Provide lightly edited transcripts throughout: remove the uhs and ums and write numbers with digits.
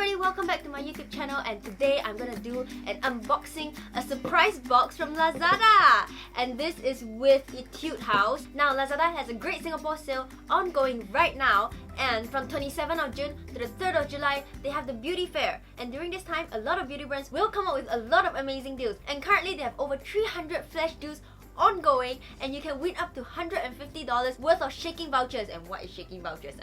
everybody, welcome back to my YouTube channel, and today I'm gonna do an unboxing, a surprise box from Lazada, and this is with Etude House. Now Lazada has a Great Singapore Sale ongoing right now, and from 27th of June to the 3rd of July they have the beauty fair, and during this time a lot of beauty brands will come up with a lot of amazing deals, and currently they have over 300 flash deals ongoing, and you can win up to $150 worth of shaking vouchers. And what is shaking vouchers?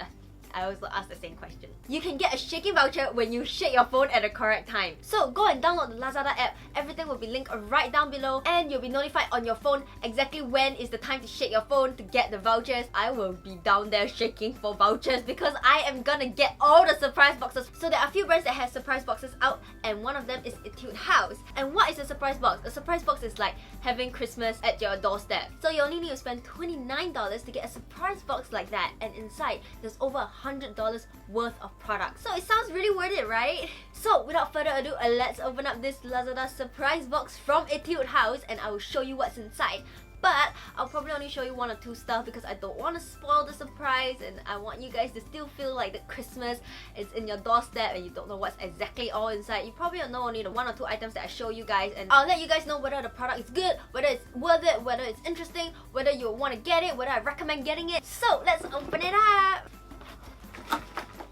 I also asked the same question. You can get a shaking voucher when you shake your phone at the correct time. So go and download the Lazada app. Everything will be linked right down below, and you'll be notified on your phone exactly when is the time to shake your phone to get the vouchers. I will be down there shaking for vouchers because I am gonna get all the surprise boxes. So there are a few brands that have surprise boxes out, and one of them is Etude House. And what is a surprise box? A surprise box is like having Christmas at your doorstep. So you only need to spend $29 to get a surprise box like that, and inside there's over $100 worth of products. So it sounds really worth it, right? So without further ado, let's open up this Lazada surprise box from Etude House, and I will show you what's inside. But I'll probably only show you one or two stuff because I don't want to spoil the surprise, and I want you guys to still feel like the Christmas is in your doorstep and you don't know what's exactly all inside. You probably know only the one or two items that I show you guys, and I'll let you guys know whether the product is good, whether it's worth it, whether it's interesting, whether you want to get it, whether I recommend getting it. So let's open it up!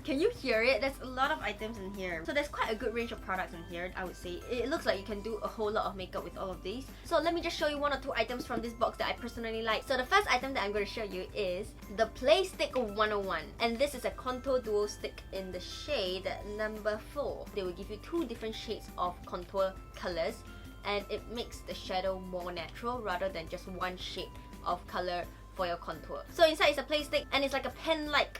Can you hear it? There's a lot of items in here. So there's quite a good range of products in here, I would say. It looks like you can do a whole lot of makeup with all of these. So let me just show you one or two items from this box that I personally like. So the first item that I'm going to show you is the Play Stick 101. And this is a contour duo stick in the shade number 4. They will give you two different shades of contour colors, and it makes the shadow more natural rather than just one shade of color for your contour. So inside is a Play Stick, and it's like a pen-like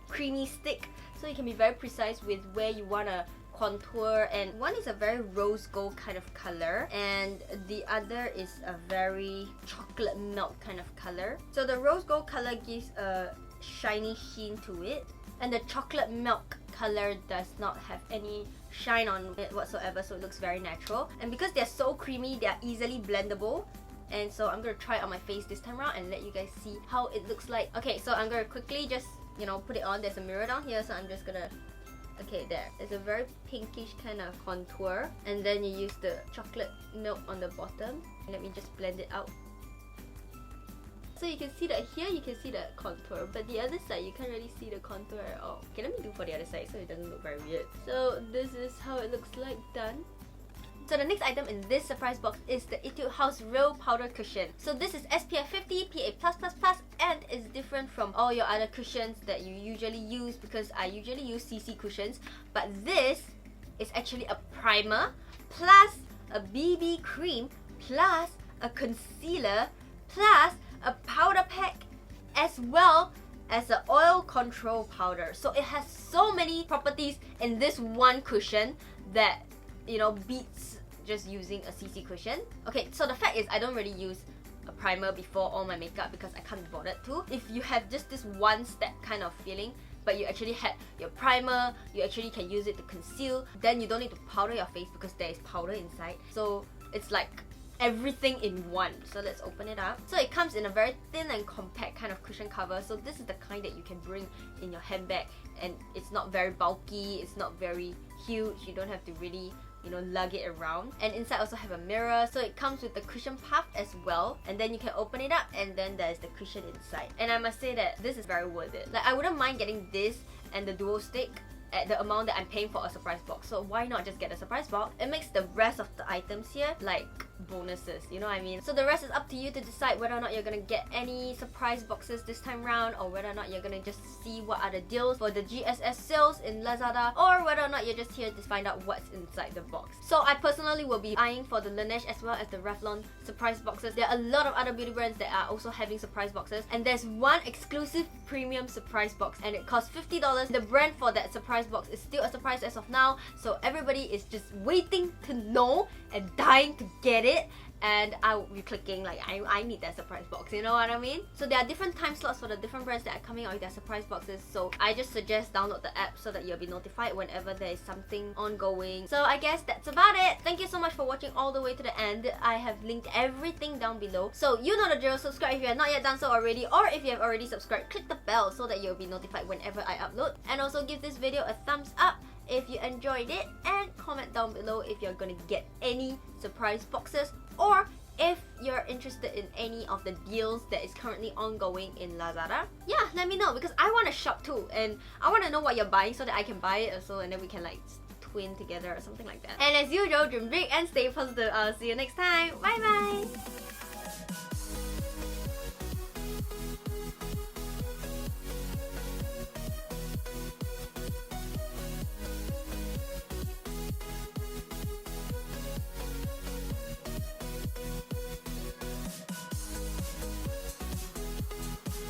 creamy stick, so you can be very precise with where you want to contour. And one is a very rose gold kind of color, and the other is a very chocolate milk kind of color. So the rose gold color gives a shiny sheen to it, and the chocolate milk color does not have any shine on it whatsoever, so it looks very natural. And because they're so creamy, they are easily blendable. And so I'm going to try it on my face this time around and let you guys see how it looks like. Okay, so I'm going to quickly just, put it on. There's a mirror down here, so I'm just gonna... Okay, there. It's a very pinkish kind of contour. And then you use the chocolate milk on the bottom. Let me just blend it out. So you can see that here, you can see the contour, but the other side, you can't really see the contour at all. Okay, let me do for the other side so it doesn't look very weird. So this is how it looks like done. So the next item in this surprise box is the Etude House Real Powder Cushion. So this is SPF 50, PA+++, and is different from all your other cushions that you usually use, because I usually use CC cushions. But this is actually a primer, plus a BB cream, plus a concealer, plus a powder pack, as well as an oil control powder. So it has so many properties in this one cushion that beats just using a CC cushion. Okay, so the fact is I don't really use a primer before all my makeup because I can't be bothered to. If you have just this one step kind of feeling, but you actually had your primer, you actually can use it to conceal, then you don't need to powder your face because there is powder inside. So it's like everything in one. So let's open it up. So it comes in a very thin and compact kind of cushion cover. So this is the kind that you can bring in your handbag, and it's not very bulky, it's not very huge, you don't have to really lug it around. And inside also have a mirror, so it comes with the cushion puff as well, and then you can open it up and then there's the cushion inside. And I must say that this is very worth it. Like, I wouldn't mind getting this and the duo stick at the amount that I'm paying for a surprise box. So why not just get a surprise box? It makes the rest of the items here like bonuses, you know what I mean? So the rest is up to you to decide whether or not you're gonna get any surprise boxes this time around, or whether or not you're gonna just see what are the deals for the GSS sales in Lazada, or whether or not you're just here to find out what's inside the box. So I personally will be eyeing for the Laneige as well as the Revlon surprise boxes. There are a lot of other beauty brands that are also having surprise boxes, and there's one exclusive premium surprise box, and it costs $50. The brand for that surprise box is still a surprise as of now, so everybody is just waiting to know and dying to get it. and I will be clicking like I need that surprise box, you know what I mean? So there are different time slots for the different brands that are coming out with their surprise boxes, so I just suggest download the app so that you'll be notified whenever there is something ongoing. So I guess that's about it. Thank you so much for watching all the way to the end. I have linked everything down below, so you know the drill. Subscribe if you have not yet done so already, or if you have already subscribed, click the bell so that you'll be notified whenever I upload, and also give this video a thumbs up if if you enjoyed it, and comment down below if you're gonna get any surprise boxes, or if you're interested in any of the deals that is currently ongoing in Lazada. Yeah, let me know, because I want to shop too, and I want to know what you're buying so that I can buy it also, and then we can like twin together or something like that. And as usual, dream big and stay positive. I'll see you next time. Bye bye!